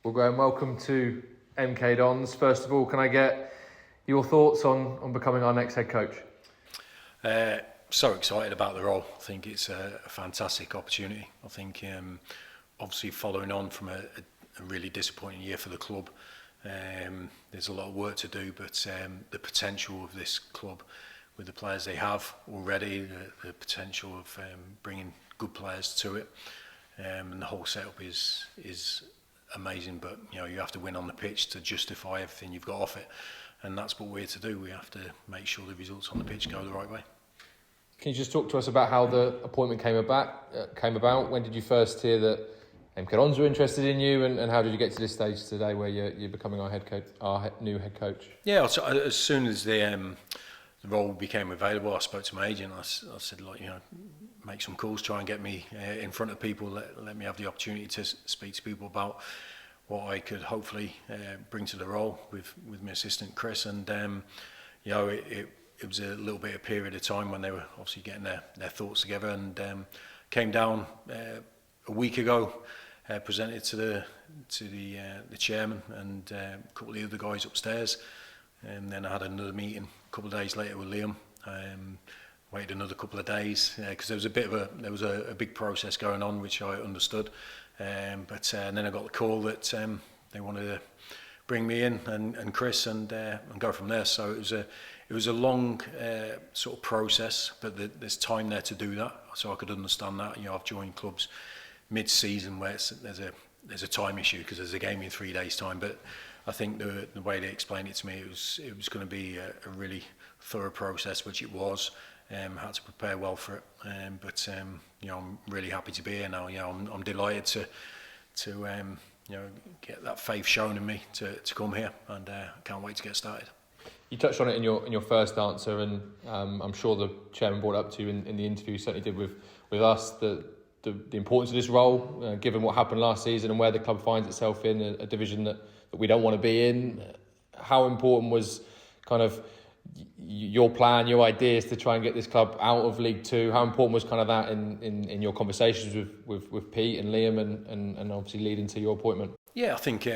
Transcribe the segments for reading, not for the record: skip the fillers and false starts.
Well, Graham, welcome to MK Dons. First of all, can I get your thoughts on becoming our next head coach? So excited about the role. I think it's a fantastic opportunity. I think obviously following on from a really disappointing year for the club, there's a lot of work to do, but the potential of this club with the players they have already, the potential of bringing good players to it, and the whole setup is amazing. But you have to win on the pitch to justify everything you've got off it, and that's what we're here to do. We have to make sure the results on the pitch go the right way. Can you just talk to us about how the appointment came about? When did you first hear that MK Dons were interested in you, and how did you get to this stage today where you're becoming our new head coach? Yeah, so as soon as the role became available, I spoke to my agent. I said, make some calls, try and get me in front of people, let me have the opportunity to speak to people about what I could hopefully bring to the role with my assistant Chris. And it was a little bit of period of time when they were obviously getting their thoughts together, and came down a week ago, presented to the chairman and a couple of the other guys upstairs, and then I had another meeting a couple of days later with Liam. Waited another couple of days because there was a big process going on, which I understood, but then I got the call that they wanted to bring me in and Chris and go from there. So it was a long sort of process, but there's time there to do that. So I could understand that. I've joined clubs mid-season where there's a time issue because there's a game in 3 days' time. But I think the way they explained it to me, it was going to be a really thorough process, which it was. Had to prepare well for it, but I'm really happy to be here now. I'm delighted to get that faith shown in me to come here, and I can't wait to get started. You touched on it in your first answer, and I'm sure the chairman brought it up to you in the interview. Certainly did with us the importance of this role, given what happened last season and where the club finds itself in a division that we don't want to be in. How important was kind of your plan, your ideas to try and get this club out of League Two? How important was kind of that in your conversations with Pete and Liam and obviously leading to your appointment? Yeah, I think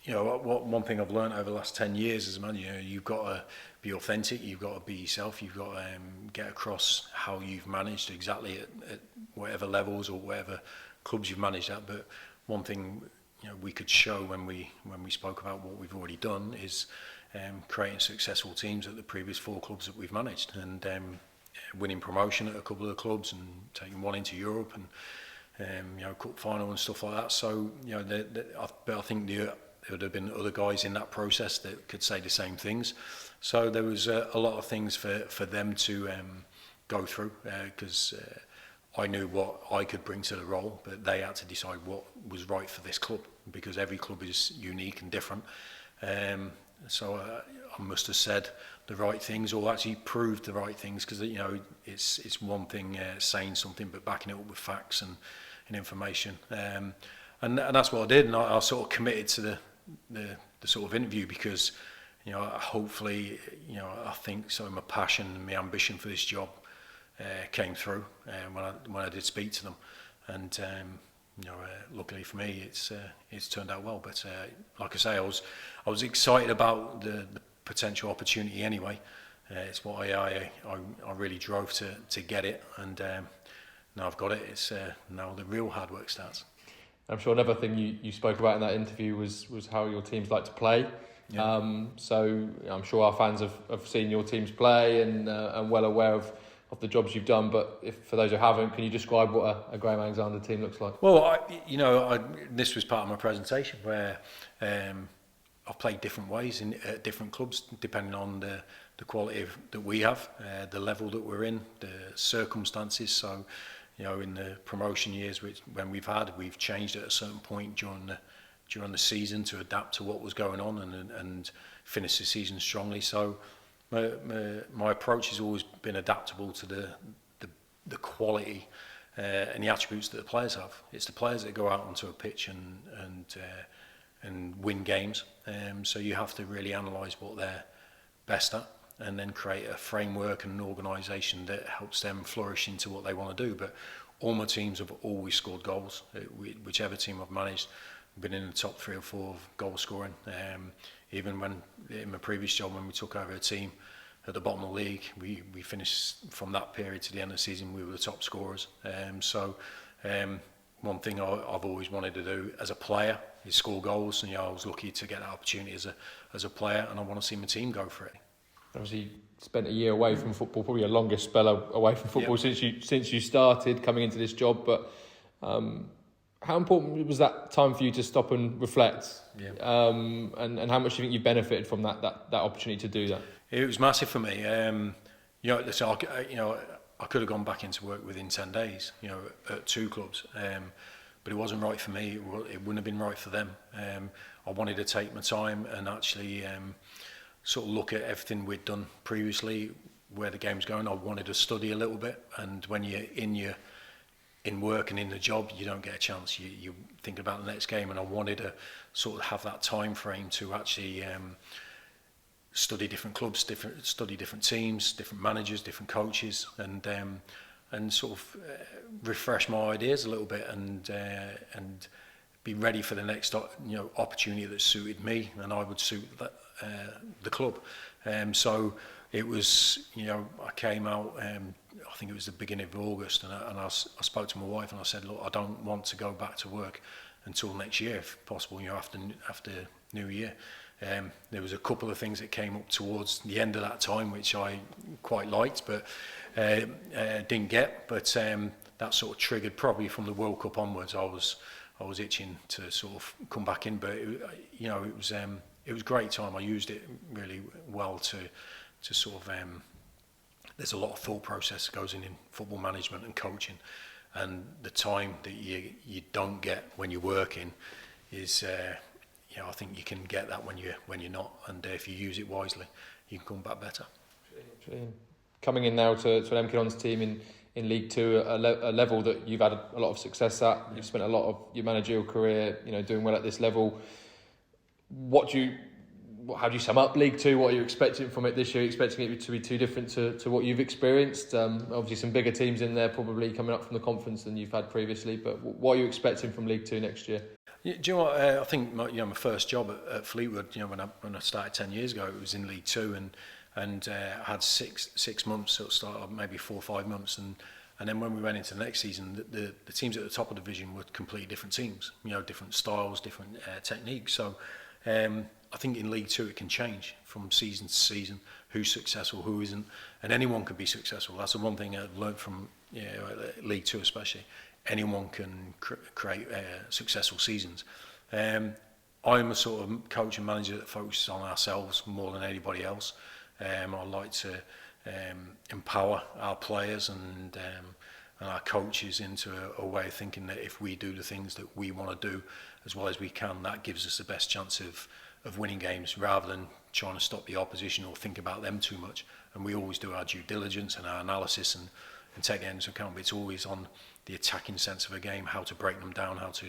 one thing I've learned over the last 10 years as a man, you've got to be authentic, you've got to be yourself, you've got to get across how you've managed exactly at whatever levels or whatever clubs you've managed at. But one thing we could show when we spoke about what we've already done is creating successful teams at the previous 4 clubs that we've managed, and winning promotion at a couple of the clubs and taking one into Europe and cup final and stuff like that. So I think there would have been other guys in that process that could say the same things. So there was a lot of things for them to go through because I knew what I could bring to the role, but they had to decide what was right for this club because every club is unique and different. So I must have said the right things, or actually proved the right things, because it's one thing saying something, but backing it up with facts and information. And that's what I did, and I sort of committed to the sort of interview because hopefully I think so my passion and my ambition for this job came through when I did speak to them, and luckily for me, it's turned out well. But like I say, I was excited about the potential opportunity anyway. It's what I really drove to get it, and now I've got it. It's now the real hard work starts. I'm sure another thing you spoke about in that interview was how your teams like to play. Yeah. So I'm sure our fans have seen your teams play and well aware of the jobs you've done, but for those who haven't, can you describe what a Graham Alexander team looks like? Well, this was part of my presentation where I've played different ways at different clubs depending on the quality that we have, the level that we're in, the circumstances. So, in the promotion years we've changed at a certain point during the season to adapt to what was going on and finish the season strongly. So my approach has always been adaptable to the quality and the attributes that the players have. It's the players that go out onto a pitch and win games. So you have to really analyse what they're best at, and then create a framework and an organisation that helps them flourish into what they want to do. But all my teams have always scored goals, whichever team I've managed. been in the top 3 or 4 of goal scoring. Even when in my previous job, when we took over a team at the bottom of the league, we finished from that period to the end of the season, we were the top scorers. One thing I've always wanted to do as a player is score goals, and I was lucky to get that opportunity as a player, and I want to see my team go for it. Obviously, spent a year away from football, probably your longest spell away from football since you started coming into this job. But how important was that time for you to stop and reflect? Yeah. And how much do you think you benefited from that opportunity to do that? It was massive for me. I could have gone back into work within 10 days, at 2 clubs, but it wasn't right for me. It wouldn't have been right for them. I wanted to take my time and actually sort of look at everything we'd done previously, where the game's going. I wanted to study a little bit, and when you're in work and in the job, you don't get a chance. You think about the next game, and I wanted to sort of have that time frame to actually study different clubs, study different teams, different managers, different coaches, and sort of refresh my ideas a little bit, and be ready for the next opportunity that suited me and I would suit the club. So it was, I came out, I think it was the beginning of August, and I spoke to my wife and I said, look, I don't want to go back to work until next year, if possible, after New Year. There was a couple of things that came up towards the end of that time which I quite liked, but didn't get. But that sort of triggered, probably from the World Cup onwards, I was itching to sort of come back in. But it was a great time. I used it really well to sort of. There's a lot of thought process that goes in football management and coaching, and the time that you don't get when you're working is. I think you can get that when you're not, and if you use it wisely, you can come back better. Coming in now to an MK Dons team in League Two, a level that you've had a lot of success at. You've spent a lot of your managerial career, doing well at this level. How do you sum up League Two? What are you expecting from it this year? Are you expecting it to be too different to what you've experienced? Obviously, some bigger teams in there probably coming up from the conference than you've had previously. But what are you expecting from League Two next year? Do you know what? I think my first job at Fleetwood, when I started 10 years ago, it was in League Two, and I had six months at the start, maybe 4 or 5 months, and then when we went into the next season, the teams at the top of the division were completely different teams, different styles, different techniques. So I think in League Two it can change from season to season, who's successful, who isn't, and anyone can be successful. That's the one thing I've learned from League Two especially. Anyone can create successful seasons. I'm a sort of coach and manager that focuses on ourselves more than anybody else. I like to empower our players and our coaches into a way of thinking that if we do the things that we want to do as well as we can, that gives us the best chance of winning games, rather than trying to stop the opposition or think about them too much. And we always do our due diligence and our analysis and take that into account, but it's always on the attacking sense of a game, how to break them down, how to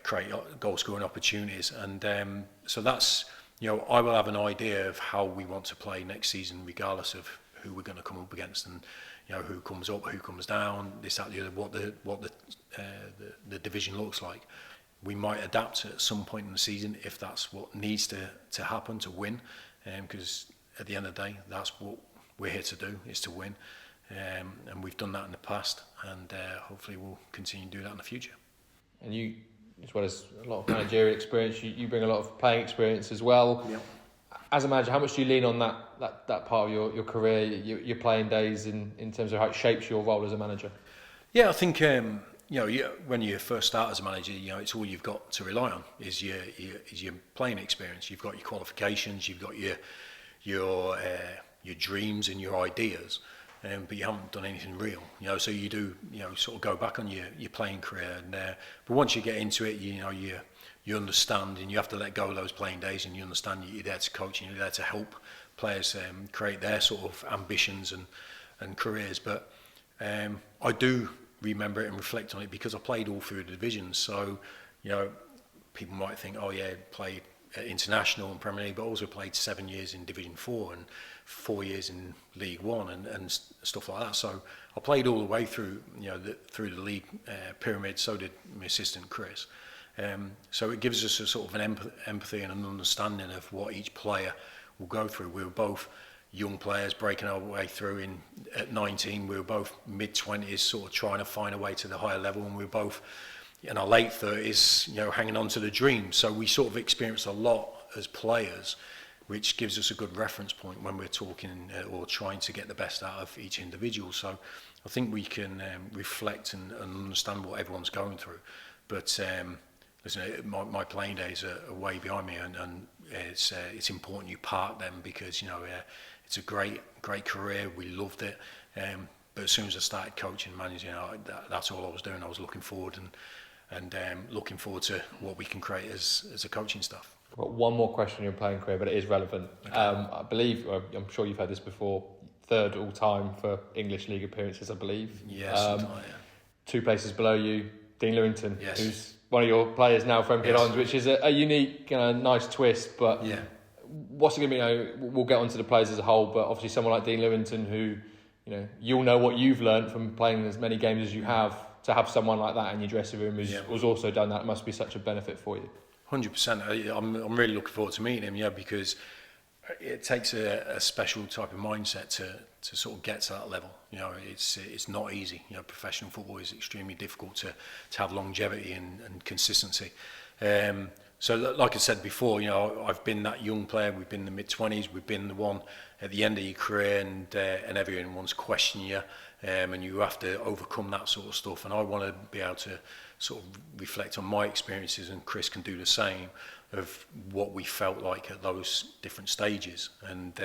create goal scoring opportunities, and so that's I will have an idea of how we want to play next season, regardless of who we're going to come up against, and who comes up, who comes down, this, that, the other, what the division looks like. We might adapt at some point in the season if that's what needs to happen to win, because at the end of the day, that's what we're here to do, is to win. And we've done that in the past, and hopefully we'll continue to do that in the future. And you, as well as a lot of managerial experience, you bring a lot of playing experience as well. Yep. As a manager, how much do you lean on that part of your career, your playing days, in terms of how it shapes your role as a manager? Yeah, I think when you first start as a manager, it's all you've got to rely on is your playing experience. You've got your qualifications, you've got your dreams and your ideas. But you haven't done anything real, so you do, sort of go back on your playing career, and but once you get into it, you understand, and you have to let go of those playing days, and you understand you're there to coach, and you're there to help players create their sort of ambitions and careers. But I do remember it and reflect on it because I played all through the divisions, so people might think, oh yeah, played international and Premier League, but also played 7 years in Division 4 and 4 years in League 1 and stuff like that. So I played all the way through, through the league pyramid. So did my assistant Chris. So it gives us a sort of an empathy and an understanding of what each player will go through. We were both young players breaking our way through at 19. We were both mid-20s, sort of trying to find a way to the higher level, and we were both in our late 30s, hanging on to the dream. So we sort of experienced a lot as players, which gives us a good reference point when we're talking or trying to get the best out of each individual. So I think we can reflect and understand what everyone's going through. But listen, my playing days are way behind me, and it's important you park them because it's a great career. We loved it, but as soon as I started coaching, managing, that's all I was doing. I was looking forward and looking forward to what we can create as a coaching staff. I've got one more question on your playing career, but it is relevant. Okay. I believe, I'm sure you've heard this before, third all time for English League appearances, I believe. Yes, 2 places below you, Dean Lewington, yes, who's one of your players now for MK Dons, which is a unique, nice twist. But what's it going to be? We'll get onto the players as a whole, but obviously someone like Dean Lewington, who you'll know what you've learned from playing as many games as you have. To have someone like that in your dressing room who's also done that must be such a benefit for you. 100%. I'm really looking forward to meeting him, because it takes a special type of mindset to sort of get to that level. It's not easy. Professional football is extremely difficult to have longevity and consistency. So like I said before, I've been that young player. We've been in the mid-20s. We've been the one at the end of your career, and everyone's questioning you, and you have to overcome that sort of stuff. And I want to be able to sort of reflect on my experiences, and Chris can do the same, of what we felt like at those different stages. And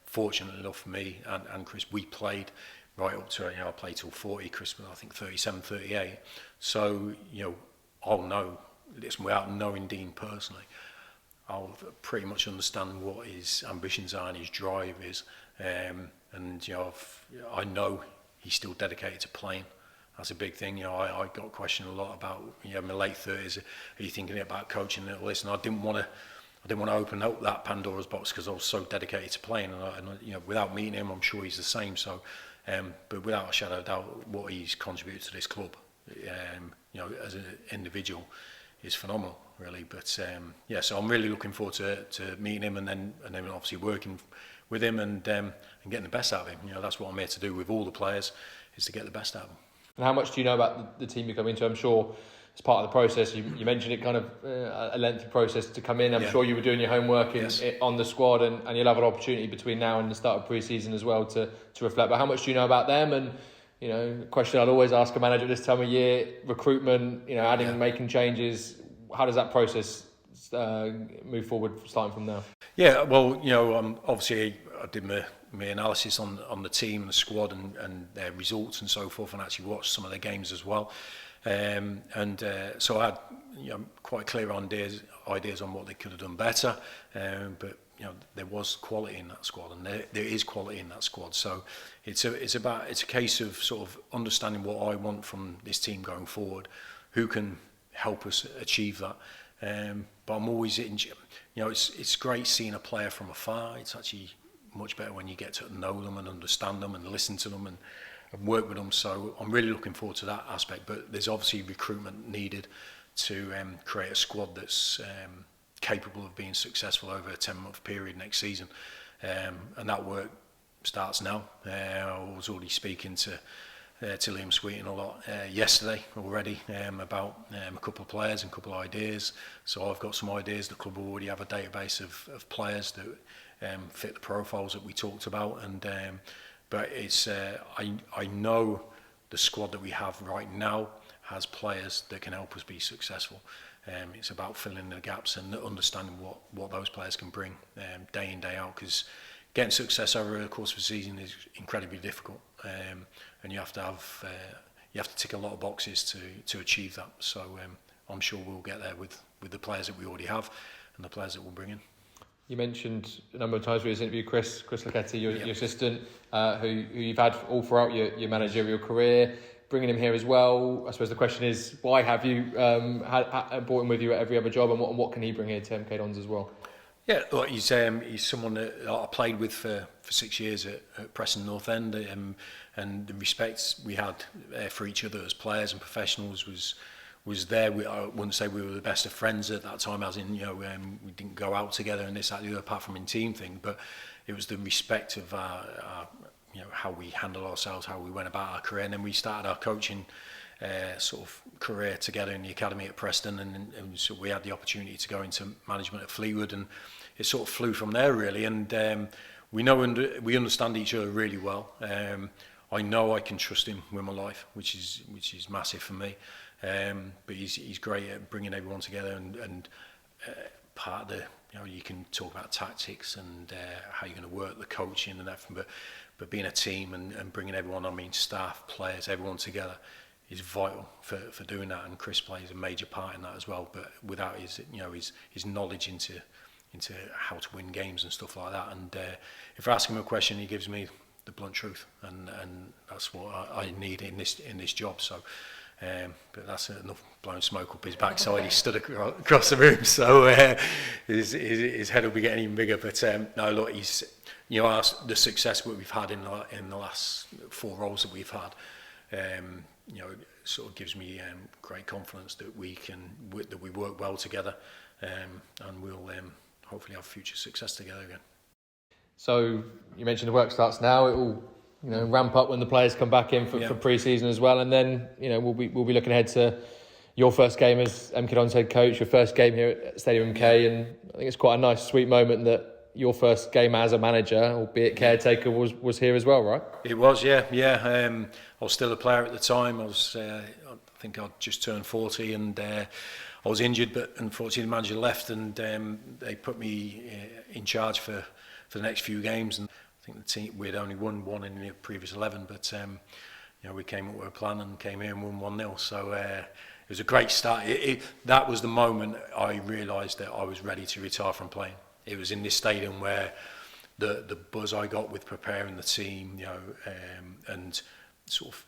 fortunately enough for me and Chris, we played right up to, I played till 40, Chris was I think 37, 38. So, I'll know, listen, without knowing Dean personally, I'll pretty much understand what his ambitions are and his drive is. And, I know he's still dedicated to playing. That's a big thing. I got questioned a lot about, my late 30s. Are you thinking about coaching? And listen, I didn't want to open up that Pandora's box because I was so dedicated to playing. And without meeting him, I'm sure he's the same. So, but without a shadow of doubt, what he's contributed to this club, as an individual, is phenomenal, really. But so I'm really looking forward to meeting him, and then obviously working with him and getting the best out of him. That's what I'm here to do with all the players, is to get the best out of them. And how much do you know about the team you come into? I'm sure it's part of the process. You mentioned it, kind of a lengthy process to come in. I'm sure you were doing your homework on the squad, and you'll have an opportunity between now and the start of pre-season as well to reflect. But how much do you know about them? And a question I'd always ask a manager at this time of year: recruitment. Adding, making changes. How does that process move forward, starting from now? Yeah, well, obviously I did my analysis on the team and the squad and their results and so forth, and actually watched some of their games as well. So I had quite clear ideas on what they could have done better. But there was quality in that squad, and there is quality in that squad. So it's a case of sort of understanding what I want from this team going forward, who can help us achieve that. But I'm always it's great seeing a player from afar. It's actually much better when you get to know them and understand them and listen to them and work with them. So I'm really looking forward to that aspect. But there's obviously recruitment needed to create a squad that's capable of being successful over a 10-month period next season. And that work starts now. I was already speaking to Liam Sweeten a lot yesterday already about a couple of players and a couple of ideas. So I've got some ideas. The club will already have a database of players that fit the profiles that we talked about. And but it's I know the squad that we have right now has players that can help us be successful. It's about filling the gaps and understanding what those players can bring day in, day out, because getting success over the course of a season is incredibly difficult, and you have to tick a lot of boxes to achieve that. So I'm sure we'll get there with the players that we already have and the players that we'll bring in. You mentioned a number of times we interviewed Chris Lucchetti, your assistant, who you've had all throughout your managerial career. Bringing him here as well, I suppose the question is, why have you brought him with you at every other job, and what can he bring here to MK Dons as well? Yeah, look, he's someone that I played with for 6 years at Preston North End, and the respect we had for each other as players and professionals was was there. I wouldn't say we were the best of friends at that time, as in, we didn't go out together and this, that, the other, apart from in team thing. But it was the respect of our how we handled ourselves, how we went about our career, and then we started our coaching sort of career together in the academy at Preston, and so we had the opportunity to go into management at Fleetwood, and it sort of flew from there really. And we understand each other really well. I know I can trust him with my life, which is massive for me. But he's great at bringing everyone together, and part of the, you can talk about tactics and how you're going to work the coaching and everything, but being a team and bringing everyone, staff, players, everyone together is vital for doing that. And Chris plays a major part in that as well. But without his knowledge into how to win games and stuff like that, and if I ask him a question, he gives me the blunt truth, and that's what I need in this job. So. But that's enough blowing smoke up his backside. He stood across the room, so his head will be getting even bigger. But no, look, he's the success that we've had in the last 4 roles that we've had, it sort of gives me great confidence that we work well together, and we'll hopefully have future success together again. So you mentioned the work starts now. It will ramp up when the players come back in for pre-season as well, and then we'll be looking ahead to your first game as MK Dons head coach, your first game here at Stadium MK, and I think it's quite a nice, sweet moment that your first game as a manager, albeit caretaker, was here as well, right? It was, yeah. I was still a player at the time. I think I'd just turned 40, and I was injured, but unfortunately the manager left, and they put me in charge for the next few games. And I think the team, we'd only won 1 in the previous 11, but we came up with a plan and came here and won 1-0. So it was a great start. That was the moment I realised that I was ready to retire from playing. It was in this stadium where the buzz I got with preparing the team, and sort of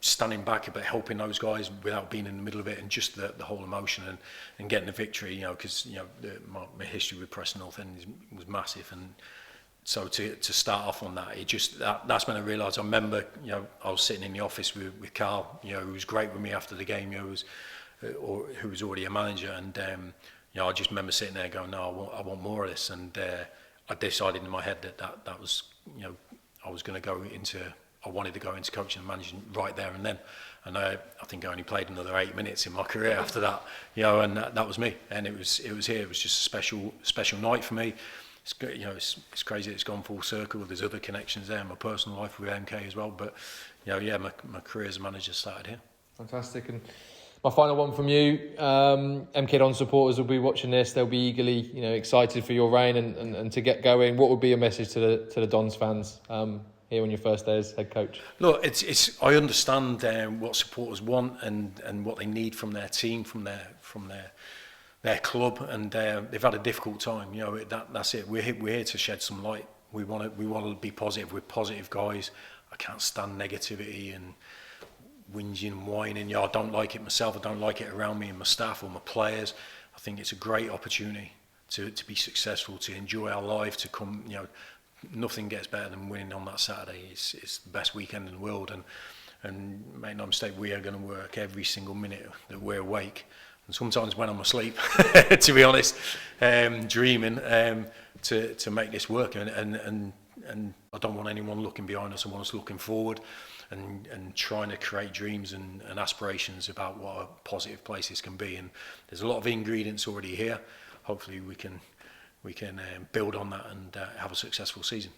standing back, but helping those guys without being in the middle of it, and just the whole emotion and getting the victory. Because my history with Preston North End was massive, and so to start off on that, that's when I realised. I remember, I was sitting in the office with Carl, who was great with me after the game, who was already a manager, and I just remember sitting there going, no, I want more of this, and I decided in my head that was, I wanted to go into coaching and managing right there and then, and I think I only played another 8 minutes in my career after that, and that was me, and it was here. It was just a special night for me. It's crazy that it's gone full circle. There's other connections there in my personal life with MK as well, but my career as a manager started here. Fantastic. And my final one from you, MK Dons supporters will be watching this. They'll be eagerly, excited for your reign and to get going. What would be your message to the Dons fans here on your first day as head coach? Look, I understand what supporters want and what they need from their team, from their club, and they've had a difficult time. That's it. We're here to shed some light. We want to be positive. We're positive guys. I can't stand negativity and whinging and whining. I don't like it myself. I don't like it around me and my staff or my players. I think it's a great opportunity to be successful, to enjoy our life, to come. Nothing gets better than winning on that Saturday. It's the best weekend in the world, and make no mistake, we are going to work every single minute that we're awake. And sometimes when I'm asleep, to be honest, dreaming to make this work, and I don't want anyone looking behind us. I want us looking forward and trying to create dreams and aspirations about what a positive place this can be. And there's a lot of ingredients already here. Hopefully we can build on that and have a successful season.